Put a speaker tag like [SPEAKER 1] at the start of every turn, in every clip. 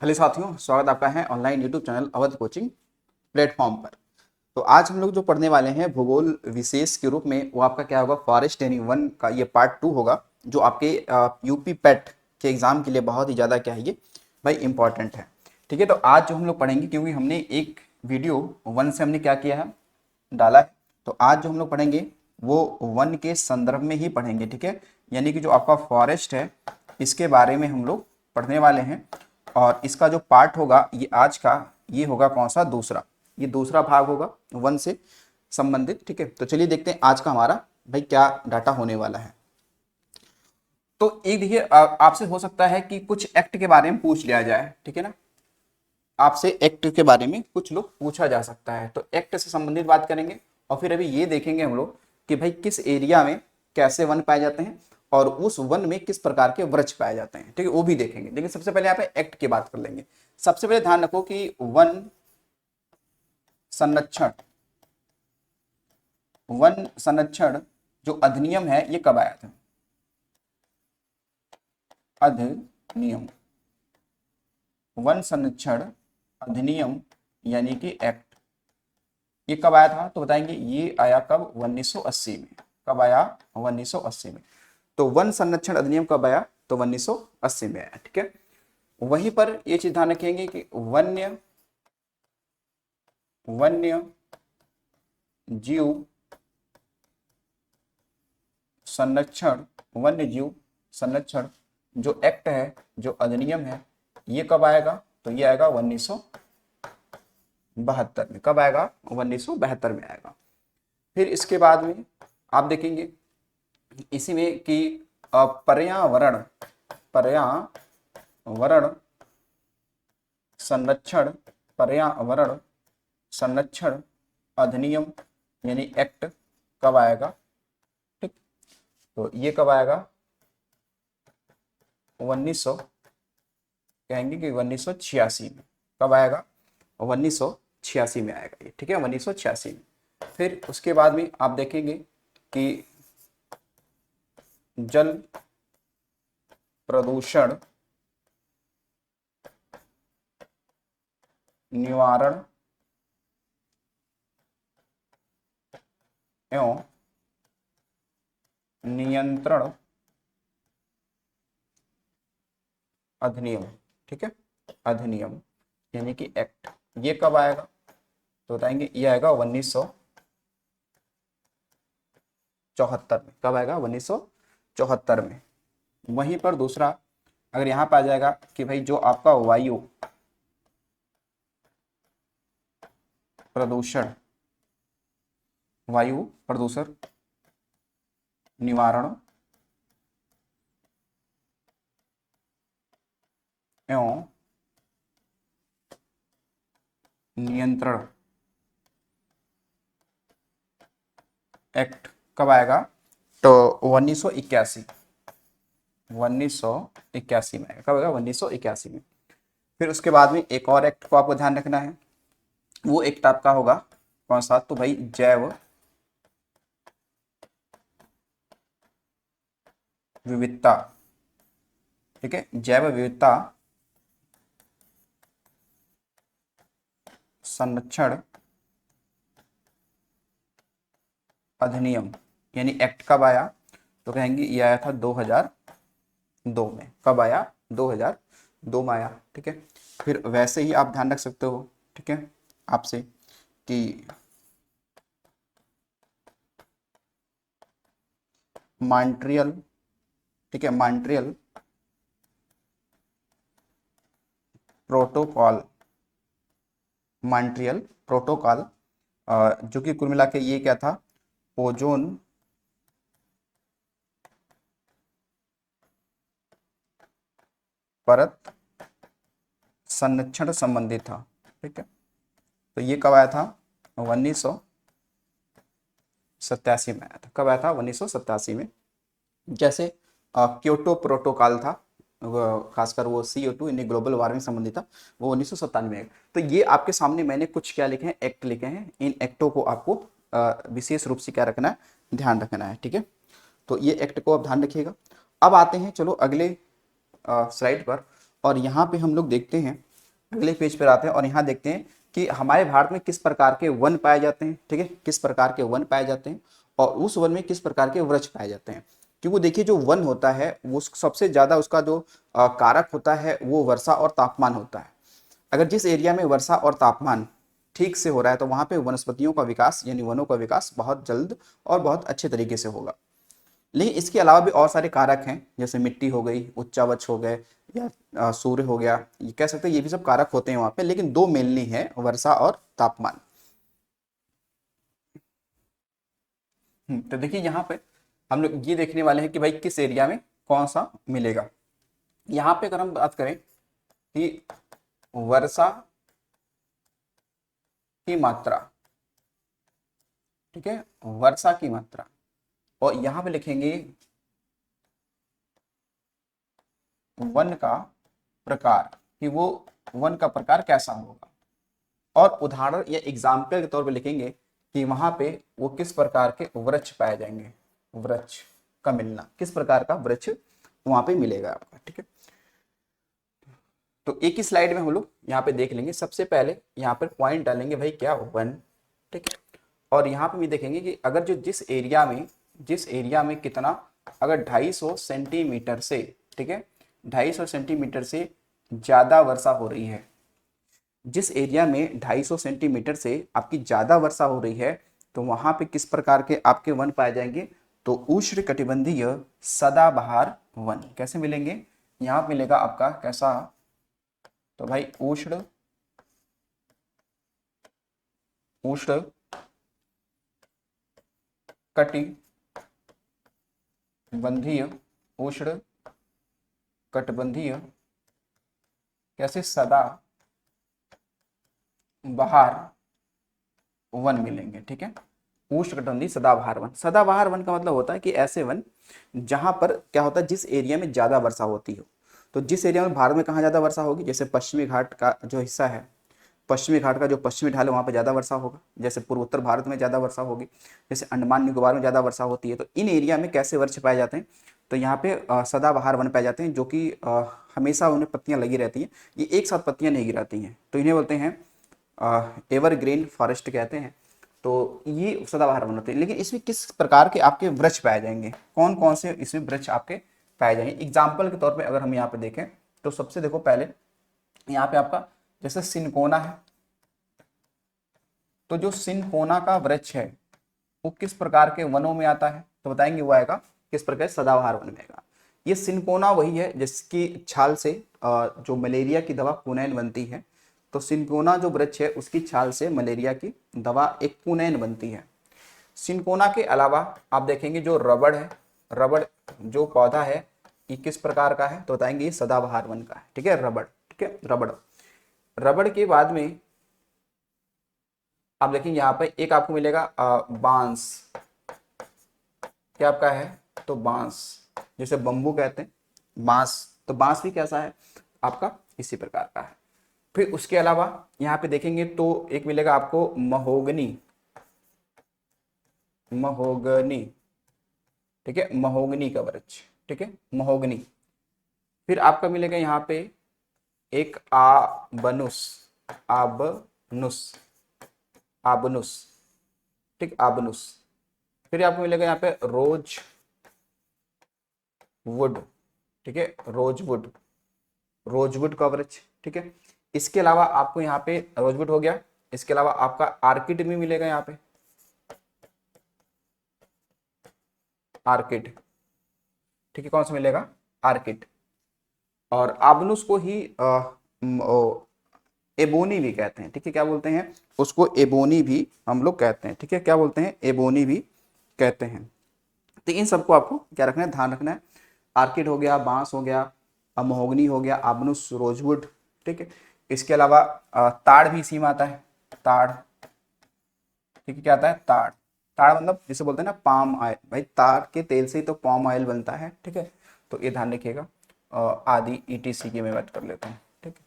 [SPEAKER 1] Hello साथियों, स्वागत आपका है online YouTube channel Awadh coaching platform पर। तो आज हम लोग जो पढ़ने वाले हैं भूगोल विशेष के रूप में, वो आपका क्या होगा, फॉरेस्ट यानी वन का ये पार्ट 2 होगा, जो आपके यूपी पेट के एग्जाम के लिए बहुत ही ज़्यादा क्या है ये भाई इंपॉर्टेंट है। ठीक है, तो आज जो हम लोग पढ़ेंगे, क्योंकि हमने एक वीडियो वन से हमने क्या किया है, डाला है, तो आज जो हम लोग पढ़ेंगे वो वन के संदर्भ में ही पढ़ेंगे। ठीक है, यानी कि जो आपका फॉरेस्ट है इसके बारे में हम लोग पढ़ने वाले हैं। और इसका जो पार्ट होगा ये आज का, ये होगा कौन सा, दूसरा, ये दूसरा भाग होगा वन से संबंधित। ठीक है, तो चलिए देखते हैं आज का हमारा भाई क्या डाटा होने वाला है। तो एक देखिए, आपसे हो सकता है कि कुछ एक्ट के बारे में पूछ लिया जाए। ठीक है ना, आपसे एक्ट के बारे में कुछ लोग पूछा जा सकता है, तो एक्ट से संबंधित बात करेंगे। और फिर अभी ये देखेंगे हम लोग कि भाई किस एरिया में कैसे वन पाए जाते हैं और उस वन में किस प्रकार के वृक्ष पाए जाते हैं। ठीक है, वो भी देखेंगे, लेकिन सबसे पहले यहाँ पे एक्ट की बात कर लेंगे। सबसे पहले ध्यान रखो कि वन संरक्षण, वन संरक्षण जो अधिनियम है ये कब आया था? अधिनियम, वन संरक्षण अधिनियम यानी कि एक्ट, ये कब आया था? तो बताएंगे ये आया कब, 1980 में। कब आया? 1980 में। तो वन संरक्षण अधिनियम कब आया? तो 1980 में आया। ठीक है, वहीं पर ये चीज ध्यान रखेंगे कि वन्य वन्य जीव संरक्षण, वन्य जीव संरक्षण जो एक्ट है, जो अधिनियम है, ये कब आएगा? तो ये आएगा 1972 में। कब आएगा? 1972 में आएगा। फिर इसके बाद में आप देखेंगे इसी में कि पर्यावरण पर्यावरण संरक्षण, पर्यावरण संरक्षण अधिनियम यानी एक्ट कब आएगा? ठीक, तो ये कब आएगा? 1900 कहेंगे कि 1986 में। कब आएगा? 1986 में आएगा ये। ठीक है, 1986 में। फिर उसके बाद में आप देखेंगे कि जल प्रदूषण निवारण एवं नियंत्रण अधिनियम। ठीक है, अधिनियम यानी कि एक्ट, ये कब आएगा? तो बताएंगे ये आएगा 1974 में। कब आएगा? 1974 में। वहीं पर दूसरा, अगर यहाँ पे आ जाएगा कि भाई जो आपका वायु प्रदूषण, वायु प्रदूषण निवारण एवं नियंत्रण एक्ट कब आएगा? तो 1981, 1981 में आएगा। कब आएगा? 1981 में। फिर उसके बाद में एक और एक्ट को आपको ध्यान रखना है, वो एक्ट आपका होगा कौन सा? तो भाई जैव विविधता। ठीक है, जैव विविधता संरक्षण अधिनियम यानी एक्ट कब आया? तो कहेंगे ये आया था 2002 में। कब आया? 2002 में आया। ठीक है, फिर वैसे ही आप ध्यान रख सकते हो, ठीक है, आपसे कि मॉन्ट्रियल, ठीक है, मॉन्ट्रियल प्रोटोकॉल, मॉन्ट्रियल प्रोटोकॉल जो कि कुल मिला के ये क्या था, ओजोन परत संरक्षण संबंधित था। ठीक है, तो ये कब आया था? 1987 में आया था। कब आया था? 1987 में। जैसे क्योटो प्रोटोकॉल था, खासकर वो CO2 यानी ग्लोबल वार्मिंग संबंधित था, वो 1997 में आया। तो ये आपके सामने मैंने कुछ क्या लिखे हैं, एक्ट लिखे हैं। इन एक्टों को आपको विशेष रूप से क्या रखना है, ध्यान रखना है। ठीक है, तो ये एक्ट को आप ध्यान रखिएगा। अब आते हैं चलो अगले स्लाइड पर, और यहाँ पे हम लोग देखते हैं अगले पेज पर आते हैं और यहाँ देखते हैं कि हमारे भारत में किस प्रकार के वन पाए जाते हैं। ठीक है, किस प्रकार के वन पाए जाते हैं और उस वन में किस प्रकार के वृक्ष पाए जाते हैं। क्योंकि देखिए जो वन होता है वो सबसे ज्यादा उसका जो कारक होता है वो वर्षा और तापमान होता है। अगर जिस एरिया में वर्षा और तापमान ठीक से हो रहा है तो वहां पे वनस्पतियों का विकास यानी वनों का विकास बहुत जल्द और बहुत अच्छे तरीके से होगा। लेकिन इसके अलावा भी और सारे कारक हैं, जैसे मिट्टी हो गई, उच्चावच हो गए, या सूर्य हो गया, ये कह सकते हैं, ये भी सब कारक होते हैं वहां पे। लेकिन दो मेनली है, वर्षा और तापमान। तो देखिए यहाँ पे हम लोग ये देखने वाले हैं कि भाई किस एरिया में कौन सा मिलेगा। यहाँ पे अगर हम बात करें कि वर्षा की मात्रा, ठीक है, वर्षा की मात्रा, और यहां पे लिखेंगे वन का प्रकार, कि वो वन का प्रकार कैसा होगा, और उदाहरण या एग्जाम्पल के तौर पे लिखेंगे कि वहां पे वो किस प्रकार के वृक्ष पाए जाएंगे, वृक्ष का मिलना, किस प्रकार का वृक्ष वहां पे मिलेगा आपका। ठीक है, तो एक ही स्लाइड में हम लोग यहाँ पे देख लेंगे। सबसे पहले यहाँ पर पॉइंट डालेंगे भाई क्या, वन। ठीक है, और यहाँ पे भी देखेंगे कि अगर जो जिस एरिया में कितना, अगर 250 सेंटीमीटर से, ठीक है, 250 सेंटीमीटर से ज्यादा वर्षा हो रही है, जिस एरिया में 250 सेंटीमीटर से आपकी ज्यादा वर्षा हो रही है, तो वहां पे किस प्रकार के आपके वन पाए जाएंगे, तो उष्णकटिबंधीय सदाबहार वन। कैसे मिलेंगे, यहाँ मिलेगा आपका कैसा, तो भाई उष्ण कटिबंधीय, उष्ण कटिबंधीय कैसे सदा बहार वन मिलेंगे। ठीक है, उष्णकटिबंधीय सदाबहार वन। सदाबहार वन का मतलब होता है कि ऐसे वन जहां पर क्या होता है, जिस एरिया में ज्यादा वर्षा होती हो। तो जिस एरिया में भारत में कहाँ ज्यादा वर्षा होगी, जैसे पश्चिमी घाट का जो हिस्सा है, पश्चिमी घाट का जो पश्चिमी ढाल है वहाँ पर ज़्यादा वर्षा होगा, जैसे पूर्वोत्तर भारत में ज़्यादा वर्षा होगी, जैसे अंडमान निकोबार में ज़्यादा वर्षा होती है। तो इन एरिया में कैसे वृक्ष पाए जाते हैं, तो यहाँ पे सदाबहार वन पाए जाते हैं, जो कि हमेशा उन्हें पत्तियाँ लगी रहती हैं, ये एक साथ पत्तियाँ नहीं गिराती हैं, तो इन्हें बोलते हैं एवरग्रीन फॉरेस्ट कहते हैं। तो ये सदाबहार वन होते हैं। लेकिन इसमें किस प्रकार के आपके वृक्ष पाए जाएंगे, कौन कौन से इसमें वृक्ष आपके पाए जाएंगे। एग्जाम्पल के तौर पर अगर हम यहाँ पे देखें तो सबसे देखो पहले यहाँ पे आपका जैसे सिनकोना है, तो जो सिनकोना का वृक्ष है वो किस प्रकार के वनों में आता है, तो बताएंगे वो आएगा किस प्रकार, सदाबहार वन में आएगा। ये सिनकोना वही है जिसकी छाल से जो मलेरिया की दवा क्विनैन बनती है। तो सिनकोना जो वृक्ष है उसकी छाल से मलेरिया की दवा एक क्विनैन बनती है। सिनकोना के अलावा आप देखेंगे जो रबड़ है, रबड़ जो पौधा है ये किस प्रकार का है, तो बताएंगे ये सदाबहार वन का है। ठीक है, रबड़। ठीक है, रबड़। रबड़ के बाद में आप देखेंगे यहाँ पे एक आपको मिलेगा बांस। क्या आपका है, तो बांस, जैसे बम्बू कहते हैं, बांस। तो बांस भी कैसा है आपका, इसी प्रकार का है। फिर उसके अलावा यहाँ पे देखेंगे तो एक मिलेगा आपको महोगनी, महोगनी। ठीक है, महोगनी का वृक्ष। ठीक है, महोगनी। फिर आपका मिलेगा यहाँ पे एक आबनुस, आबनुस, आबनुस। ठीक, आबनुस। फिर आपको मिलेगा यहाँ पे रोज वुड। ठीक है, रोजवुड, रोजवुड का वृक्ष। ठीक है, इसके अलावा आपको यहाँ पे रोजवुड हो गया, इसके अलावा आपका आर्किड भी मिलेगा यहाँ पे, आर्किड। ठीक है, कौन सा मिलेगा, आर्किड। और आबनुस को ही एबोनी भी कहते हैं। ठीक है, क्या बोलते हैं उसको, एबोनी भी हम लोग कहते हैं। ठीक है, क्या बोलते हैं, एबोनी भी कहते हैं। तो इन सबको आपको क्या रखना है, ध्यान रखना है। आर्किड हो गया, बांस हो गया, महोगनी हो गया, आबनुस, रोजवुड। ठीक है, इसके अलावा ताड़ भी इसी में आता है, ताड़। ठीक है, क्या आता है, ताड़। ताड़ मतलब जिसे बोलते हैं ना पाम ऑयल, भाई ताड़ के तेल से ही तो पाम ऑयल बनता है। ठीक है, तो ये ध्यान रखिएगा। आदि ETC की मैं बात कर लेता हूँ। ठीक है,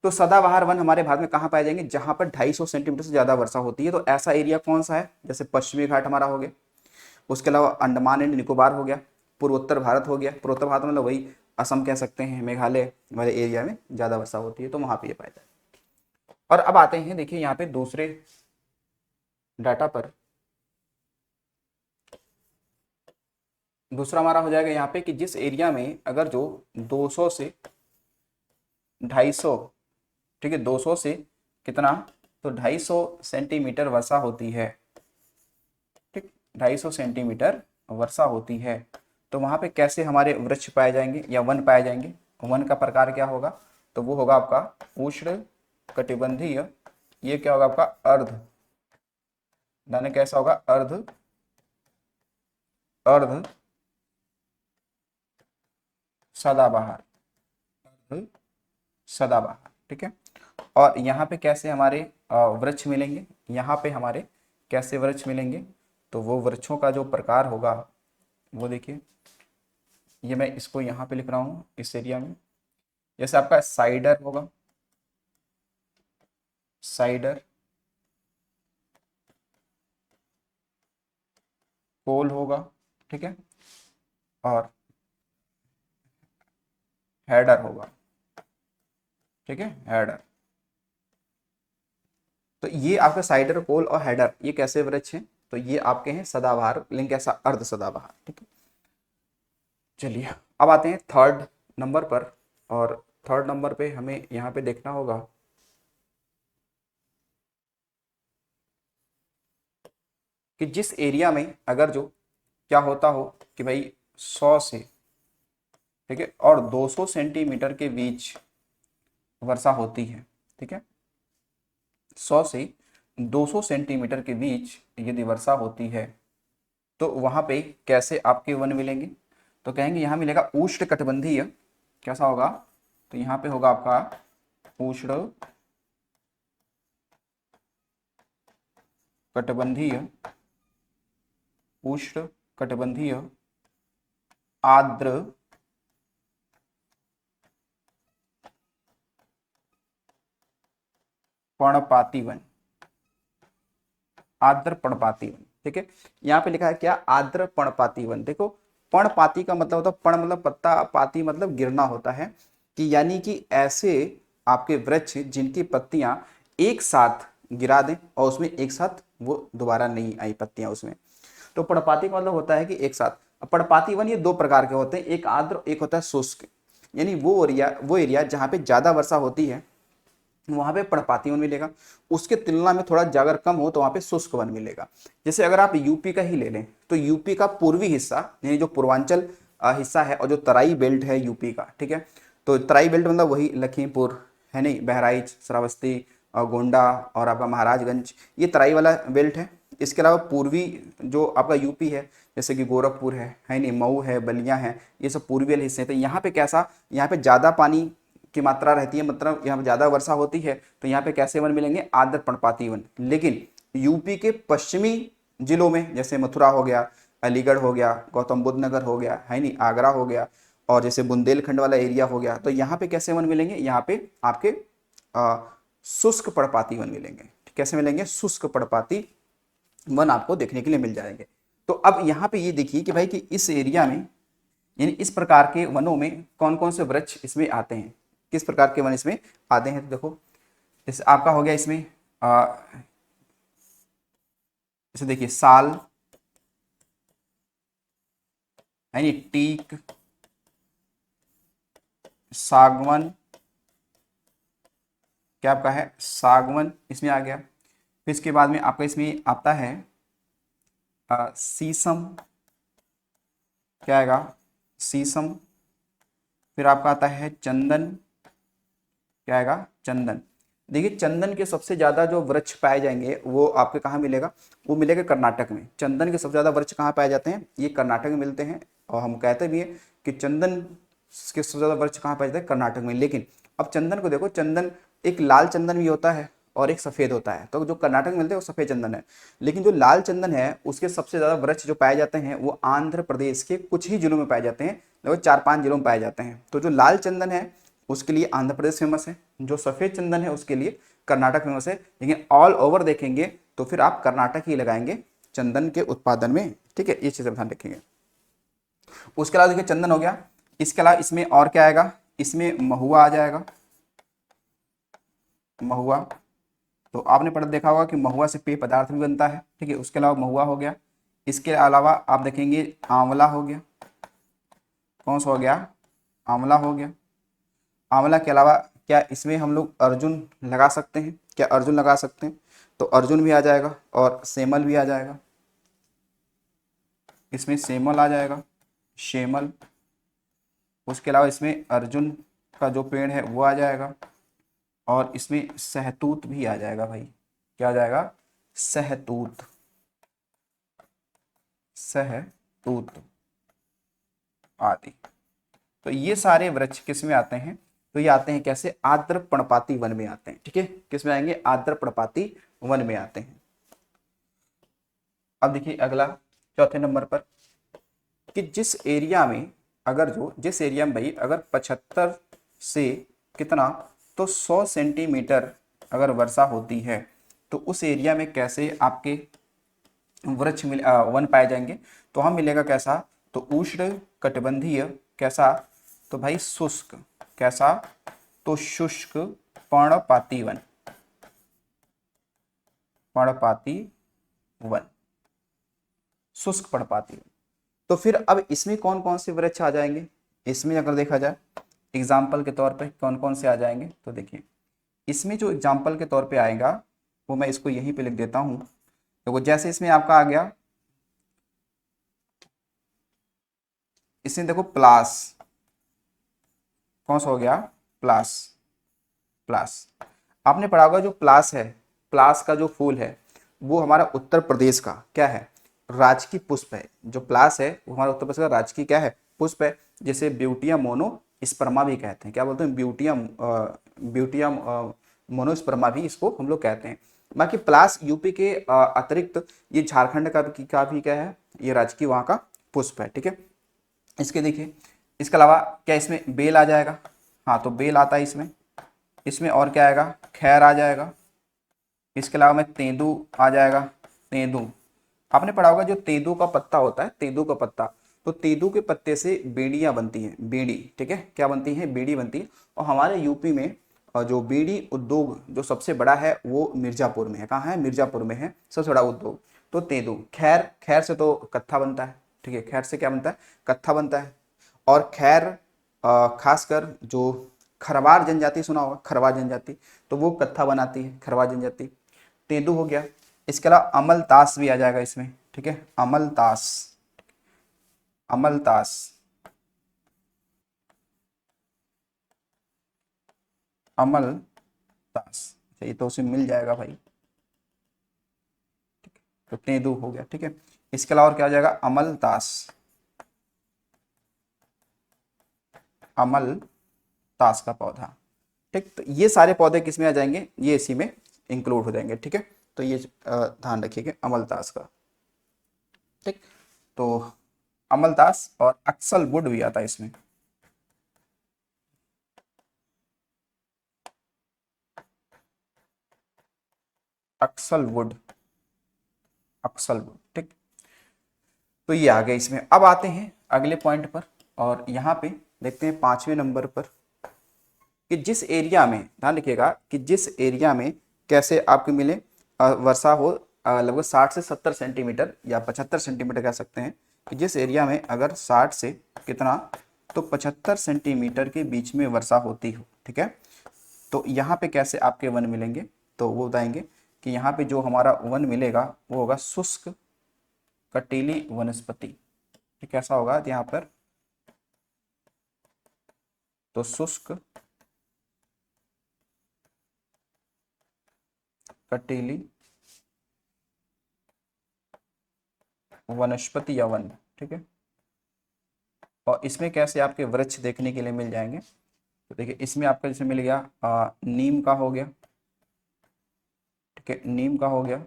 [SPEAKER 1] तो सदाबहार वन हमारे भारत में कहाँ पाए जाएंगे, जहां पर 250 सेंटीमीटर से ज्यादा वर्षा होती है। तो ऐसा एरिया कौन सा है, जैसे पश्चिमी घाट हमारा हो गया, उसके अलावा अंडमान एंड निकोबार हो गया, पूर्वोत्तर भारत हो गया। पूर्वोत्तर भारत मतलब वही असम कह सकते हैं, मेघालय वाले एरिया में ज़्यादा वर्षा होती है, तो वहाँ पे ये पाया जाता है। और अब आते हैं, देखिए यहाँ पे दूसरे डाटा पर, दूसरा हमारा हो जाएगा यहाँ पे कि जिस एरिया में अगर जो 200 से 250, ठीक है, 200 से कितना, तो 250 सेंटीमीटर वर्षा होती है, ठीक, 250 सेंटीमीटर वर्षा होती है, तो वहाँ पे कैसे हमारे वृक्ष पाए जाएंगे या वन पाए जाएंगे। वन का प्रकार क्या होगा, तो वो होगा आपका उष्ण कटिबंधीय, ये क्या होगा आपका अर्ध, दाने कैसा होगा, अर्ध अर्ध सदाबहार, अर्ध सदाबहार, ठीक है। और यहाँ पे कैसे हमारे वृक्ष मिलेंगे, यहाँ पे हमारे कैसे वृक्ष मिलेंगे, तो वो वृक्षों का जो प्रकार होगा वो देखिए, ये मैं इसको यहाँ पे लिख रहा हूँ इस एरिया में, जैसे आपका साइडर होगा, साइडर, कोल होगा, ठीक है, और हेडर होगा, ठीक है, हेडर। तो ये आपका साइडर, कोल और हेडर, ये कैसे वृक्ष हैं, तो ये आपके हैं सदाबहार, लेकिन कैसा, अर्ध सदाबहार, ठीक है। चलिए अब आते हैं थर्ड नंबर पर, और थर्ड नंबर पे हमें यहाँ पे देखना होगा कि जिस एरिया में अगर जो क्या होता हो कि भाई 100 से, ठीक है, और 200 सेंटीमीटर के बीच वर्षा होती है, ठीक है, 100 से 200 सेंटीमीटर के बीच यदि वर्षा होती है, तो वहां पे कैसे आपके वन मिलेंगे, तो कहेंगे यहाँ मिलेगा उष्ण कटिबंधीय, कैसा होगा, तो यहाँ पे होगा आपका उष्ण कटिबंधीय, उष्ण कटिबंधीय आर्द्र पर्णपाती वन, आर्द्र पर्णपाती वन, ठीक है। यहाँ पे लिखा है क्या, आर्द्र पर्णपाती वन। देखो पर्णपाती का मतलब होता है, पर्ण मतलब पत्ता, पाती मतलब गिरना होता है, कि यानी कि ऐसे आपके वृक्ष जिनकी पत्तियां एक साथ गिरा दें और उसमें एक साथ वो दोबारा नहीं आई पत्तियां उसमें, तो पर्णपाती का मतलब होता है कि एक साथ। अब पर्णपाती वन ये दो प्रकार के होते हैं, एक आर्द्र, एक होता है शुष्क, यानी वो एरिया जहाँ पे ज्यादा वर्षा होती है वहां पे पर्णपाती वन मिलेगा, उसके तुलना में थोड़ा अगर कम हो तो वहां पे शुष्क वन मिलेगा। जैसे अगर आप यूपी का ही ले लें, तो यूपी का पूर्वी हिस्सा, यानी जो पूर्वांचल हिस्सा है, और जो तराई बेल्ट है यूपी का, ठीक है, तो तराई बेल्ट मतलब वही लखीमपुर है, नहीं, बहराइच, श्रावस्ती, गोंडा और आपका महाराजगंज, ये तराई वाला बेल्ट है। इसके अलावा पूर्वी जो आपका यूपी है, जैसे कि गोरखपुर है नहीं, मऊ है, बलिया है, ये सब पूर्वी वाले हिस्से हैं। तो यहाँ पे कैसा, यहाँ पे ज़्यादा पानी की मात्रा रहती है, मतलब यहाँ पे ज़्यादा वर्षा होती है, तो यहाँ पे कैसे वन मिलेंगे, आर्द्र पर्णपाती वन। लेकिन यूपी के पश्चिमी जिलों में, जैसे मथुरा हो गया, अलीगढ़ हो गया, गौतम बुद्ध नगर हो गया, है नहीं, आगरा हो गया, और जैसे बुंदेलखंड वाला एरिया हो गया, तो यहाँ पे कैसे वन मिलेंगे, यहाँ पे आपके शुष्क पर्णपाती वन मिलेंगे। कैसे मिलेंगे, शुष्क पर्णपाती वन आपको देखने के लिए मिल जाएंगे। तो अब यहाँ पे ये देखिए कि भाई कि इस एरिया में, यानी इस प्रकार के वनों में कौन कौन से वृक्ष इसमें आते हैं, किस प्रकार के वन इसमें आते हैं। तो देखो जैसे आपका हो गया इसमें जैसे देखिए साल, यानी टीक, सागवन, क्या आपका है, सागवन इसमें आ गया। फिर इसके बाद में आपका इसमें आता है शीशम, क्या आएगा, शीशम। फिर आपका आता है चंदन, क्या आएगा, चंदन। देखिए चंदन के सबसे ज्यादा जो वृक्ष पाए जाएंगे वो आपके कहाँ मिलेगा, वो मिलेगा कर्नाटक में। चंदन के सबसे ज्यादा वृक्ष कहाँ पाए जाते हैं, ये कर्नाटक में मिलते हैं, और हम कहते भी हैं कि चंदन के सबसे ज्यादा वृक्ष कहाँ पाए जाते हैं, कर्नाटक में। लेकिन अब चंदन को देखो, चंदन एक लाल चंदन भी होता है और एक सफेद होता है, तो जो कर्नाटक में मिलते हैं वो सफेद चंदन है। लेकिन जो लाल चंदन है उसके सबसे ज्यादा वृक्ष जो पाए जाते हैं वो आंध्र प्रदेश के कुछ ही जिलों में पाए जाते हैं, लगभग 4-5 जिलों में पाए जाते हैं। तो जो लाल चंदन है उसके लिए आंध्र प्रदेश फेमस है, जो सफेद चंदन है उसके लिए कर्नाटक फेमस है। लेकिन ऑल ओवर देखेंगे तो फिर आप कर्नाटक ही लगाएंगे चंदन के उत्पादन में, ठीक है, ये चीजें ध्यान रखेंगे। उसके अलावा देखिए चंदन हो गया, इसके अलावा इसमें और क्या आएगा, इसमें महुआ आ जाएगा, महुआ। तो आपने पढ़ देखा होगा कि महुआ से पेय पदार्थ भी बनता है, ठीक है। उसके अलावा महुआ हो गया। इसके अलावा आप देखेंगे आंवला हो गया, कौन सा हो गया, आंवला हो गया। आंवला के अलावा क्या इसमें हम लोग अर्जुन लगा सकते हैं, क्या अर्जुन लगा सकते हैं, तो अर्जुन भी आ जाएगा और सेमल भी आ जाएगा, इसमें सेमल आ जाएगा, शेमल। उसके अलावा इसमें अर्जुन का जो पेड़ है वो आ जाएगा और इसमें सहतूत भी आ जाएगा भाई, क्या आ जाएगा, सहतूत, सहतूत आदि। तो ये सारे वृक्ष किस में आते हैं, तो ये आते हैं कैसे, आर्द्र पर्णपाती वन में आते हैं, ठीक है। किस में आएंगे, आर्द्र पर्णपाती वन में आते हैं। अब देखिए अगला चौथे नंबर पर, कि जिस एरिया में अगर जिस एरिया में भाई अगर 75 से कितना, तो 100 सेंटीमीटर अगर वर्षा होती है, तो उस एरिया में कैसे आपके वन पाए जाएंगे, तो हम मिलेगा कैसा, तो उष्ण कटिबंधीय, कैसा, तो भाई शुष्क, कैसा, तो शुष्क पर्णपाती वन, पर्णपाती वन, शुष्क पर्णपाती वन। तो फिर अब इसमें कौन कौन से वृक्ष आ जाएंगे, इसमें अगर देखा जाए एग्जाम्पल के तौर पे कौन कौन से आ जाएंगे, तो देखिए इसमें जो एग्जाम्पल के तौर पे आएगा वो मैं इसको यहीं पे लिख देता हूँ। तो जैसे इसमें आपका आ गया, इसमें देखो प्लास, कौन सा हो गया, प्लास, प्लास। आपने पढ़ा होगा जो प्लास है, प्लास का जो फूल है वो हमारा उत्तर प्रदेश का क्या है, राजकीय पुष्प है। जो प्लास है वो हमारा उत्तर प्रदेश का राजकीय क्या है, पुष्प है, जिसे ब्यूटिया मोनो स्पर्मा भी कहते हैं। क्या बोलते हैं, ब्यूटिया मोनोस्पर्मा भी इसको हम लोग कहते हैं। बाकी प्लास यूपी के अतिरिक्त ये झारखंड का भी क्या है, ये राजकीय वहाँ का पुष्प है, ठीक है। इसके देखिए, इसके अलावा क्या इसमें बेल आ जाएगा, हाँ तो बेल आता है इसमें। इसमें और क्या आएगा, खैर आ जाएगा। इसके अलावा में तेंदू आ जाएगा, तेंदू। आपने पढ़ा होगा जो तेंदू का पत्ता होता है, तेंदू का पत्ता, तो तेंदू के पत्ते से बेड़ियां बनती हैं, बेड़ी, ठीक है, क्या बनती है, बेड़ी बनती है। और हमारे यूपी में जो बीड़ी उद्योग जो सबसे बड़ा है वो मिर्जापुर में है। कहाँ है, मिर्जापुर में है सबसे बड़ा उद्योग। तो तेंदू, खैर, खैर से तो कत्था बनता है, ठीक है, खैर से क्या बनता है, कत्था बनता है। और खैर खासकर जो खरवार जनजाति सुना होगा, खरवार जनजाति, तो वो कत्था बनाती है, खरवार जनजाति। तेंदू हो गया। इसके अलावा अमलतास भी आ जाएगा इसमें, ठीक है, अमलतास, अमलतास, अमलतास, अच्छा ये तो उसे मिल जाएगा भाई, तो तेंदू हो गया, ठीक है। इसके अलावा और क्या आ जाएगा, अमलतास, अमलतास का पौधा, ठीक। तो ये सारे पौधे किस में आ जाएंगे, ये इसी में इंक्लूड हो जाएंगे, ठीक है। तो ये ध्यान रखिएगा अमलतास का, ठीक। तो अमलतास और अक्सल वुड भी आता है इसमें, अक्सल वुड, अक्सल वुड, ठीक। तो ये आ गया इसमें। अब आते हैं अगले पॉइंट पर, और यहाँ पे देखते हैं 5वें नंबर पर, कि जिस एरिया में, ध्यान रखिएगा, कि जिस एरिया में कैसे आपको मिले वर्षा हो लगभग 60 से 70 सेंटीमीटर या 75 सेंटीमीटर कह सकते हैं, कि जिस एरिया में अगर 60 से कितना, तो 75 सेंटीमीटर के बीच में वर्षा होती हो, ठीक है। तो यहाँ पे कैसे आपके वन मिलेंगे, तो वो बताएंगे कि यहाँ पे जो हमारा वन मिलेगा वो होगा शुष्क कटीली वनस्पति, ठीक, कैसा होगा यहाँ पर, तो शुष्क कटीली वनस्पति या वन, ठीक है। और इसमें कैसे आपके वृक्ष देखने के लिए मिल जाएंगे, तो देखिए इसमें आपका जैसे मिल गया नीम का हो गया, ठीक है, नीम का हो गया।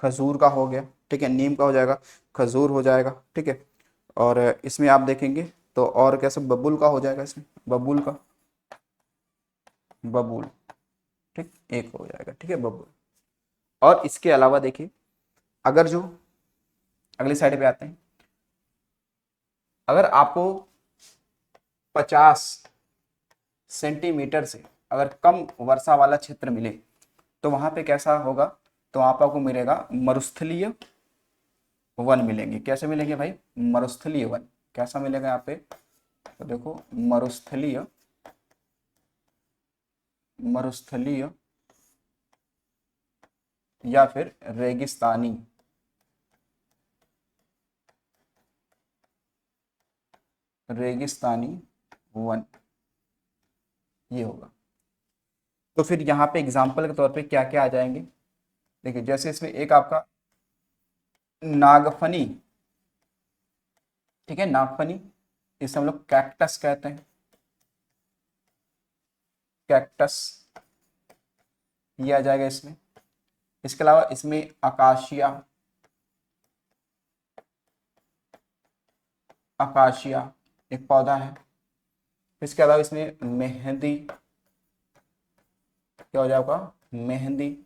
[SPEAKER 1] खजूर का हो गया, ठीक है, नीम का हो जाएगा, खजूर हो जाएगा, ठीक है। और इसमें आप देखेंगे तो और कैसे, बबूल का हो जाएगा इसमें, बबूल का, बबूल, ठीक, एक हो जाएगा, ठीक है, बबूल। और इसके अलावा देखिए, अगर जो अगली साइड पे आते हैं। अगर आपको 50 सेंटीमीटर से अगर कम वर्षा वाला क्षेत्र मिले तो वहां पे कैसा होगा, तो आपको मिलेगा मरुस्थलीय वन मिलेंगे। कैसे मिलेंगे भाई, मरुस्थलीय वन। कैसा मिलेगा यहाँ पे, तो देखो मरुस्थलीय, मरुस्थलीय या फिर रेगिस्तानी, रेगिस्तानी वन, ये होगा। तो फिर यहाँ पे एग्जाम्पल के तौर पे क्या क्या आ जाएंगे, देखिए जैसे इसमें एक आपका नागफनी, ठीक है, नागफनी, इसे हम लोग कैक्टस कहते हैं, कैक्टस, ये आ जाएगा इसमें। इसके अलावा इसमें अकाशिया, अकाशिया एक पौधा है। इसके अलावा इसमें मेहंदी, क्या हो जाएगा, मेहंदी।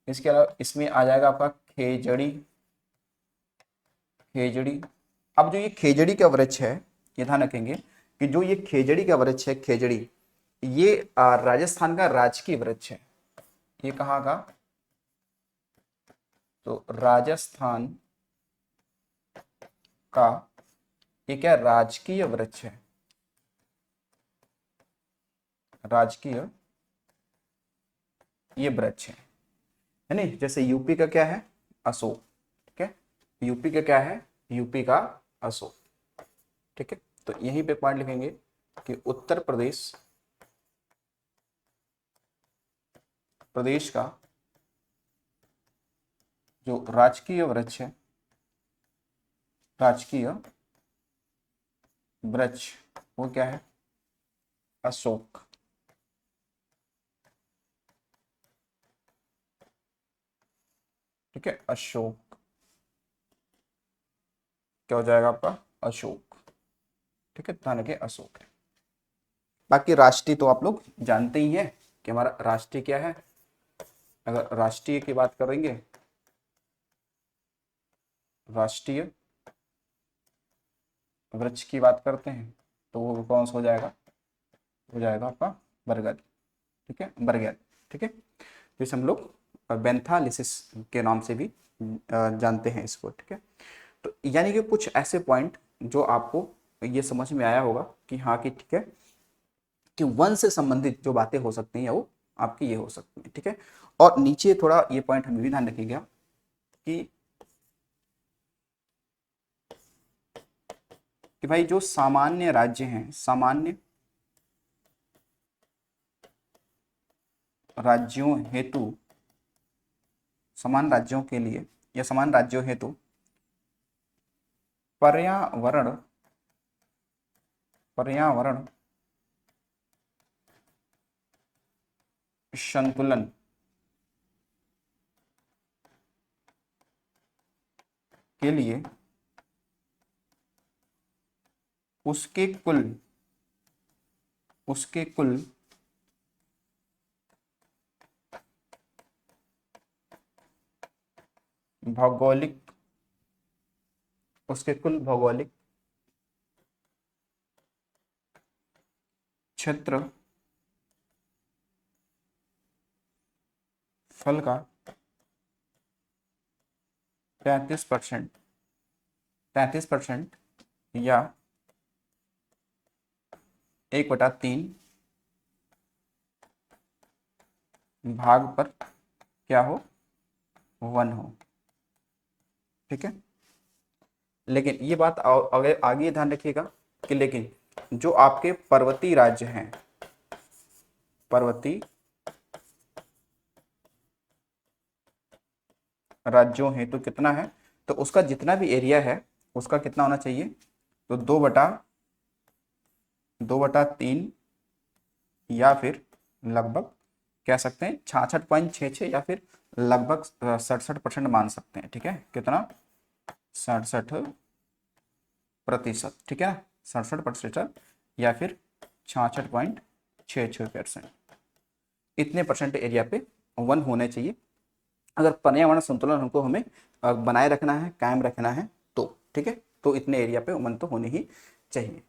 [SPEAKER 1] इसके अलावा इसमें आ जाएगा आपका खेजड़ी, खेजड़ी। अब जो ये खेजड़ी का वृक्ष है, ये ध्यान रखेंगे कि जो ये खेजड़ी का वृक्ष है, खेजड़ी, ये राजस्थान का राजकीय वृक्ष है। ये कहाँ का, तो राजस्थान का ये क्या, राजकीय वृक्ष है, राजकीय ये वृक्ष है नहीं। जैसे यूपी का क्या है, अशोक, ठीक है, यूपी का क्या है, यूपी का अशोक, ठीक है। तो यहीं पे पॉइंट लिखेंगे कि उत्तर प्रदेश, प्रदेश का जो राजकीय वृक्ष है, राजकीय वृक्ष, वो क्या है, अशोक, ठीक है, अशोक, क्या हो जाएगा आपका, अशोक, ठीक है, ध्यान रखिए अशोक है। बाकी राष्ट्रीय तो आप लोग जानते ही हैं कि हमारा राष्ट्रीय क्या है। अगर राष्ट्रीय की बात करेंगे, राष्ट्रीय वृक्ष की बात करते हैं, तो वो कौन सा हो जाएगा आपका बरगद, ठीक है, बरगद, ठीक है। जिसे हम लोग बेंथालिसिस के नाम से भी जानते हैं इसको, ठीक है। तो यानी कि कुछ ऐसे पॉइंट जो आपको ये समझ में आया होगा कि हाँ कि ठीक है, कि वन से संबंधित जो बातें हो सकती हैं वो आपकी ये हो सकती हैं, ठीक है। और नीचे थोड़ा ये पॉइंट हमें भी ध्यान रखिएगा कि भाई जो सामान्य राज्य हैं, सामान्य राज्यों हेतु, समान राज्यों के लिए या समान राज्यों हेतु पर्यावरण, पर्यावरण संतुलन के लिए उसके कुल, उसके कुल भौगोलिक, उसके कुल भौगोलिक क्षेत्र फल का 35%, 33% या 1/3 भाग पर क्या हो, वन हो, ठीक है। लेकिन ये बात आगे आगे ध्यान रखिएगा कि लेकिन जो आपके पर्वतीय राज्य हैं, पर्वतीय राज्यों हेतु तो कितना है, तो उसका जितना भी एरिया है उसका कितना होना चाहिए, तो 2/3 या फिर लगभग कह सकते हैं 66.66 या फिर लगभग 67% मान सकते हैं, ठीक है। कितना, 67%, ठीक है ना, 67% या फिर 66.66%, इतने परसेंट एरिया पे वन होने चाहिए। अगर पर्यावरण संतुलन हमको हमें बनाए रखना है, कायम रखना है, तो ठीक है, तो इतने एरिया पे वन तो होने ही चाहिए।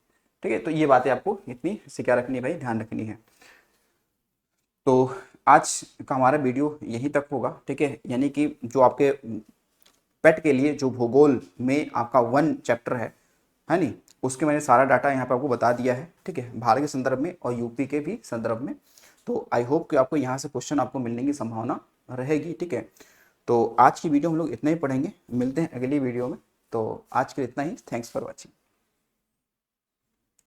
[SPEAKER 1] ठीक है, तो ये बातें आपको इतनी से क्या रखनी है भाई, ध्यान रखनी है। तो आज का हमारा वीडियो यहीं तक होगा। ठीक है, यानी कि जो आपके पेट के लिए जो भूगोल में आपका वन चैप्टर है नहीं, उसके मैंने सारा डाटा यहाँ पे आपको बता दिया है। ठीक है, भारत के संदर्भ में और यूपी के भी संदर्भ में। तो आई होप कि आपको यहाँ से क्वेश्चन आपको मिलने की संभावना रहेगी। ठीक है, तो आज की वीडियो हम लोग इतना ही पढ़ेंगे, मिलते हैं अगली वीडियो में। तो आज के लिए इतना ही, थैंक्स फॉर वॉचिंग।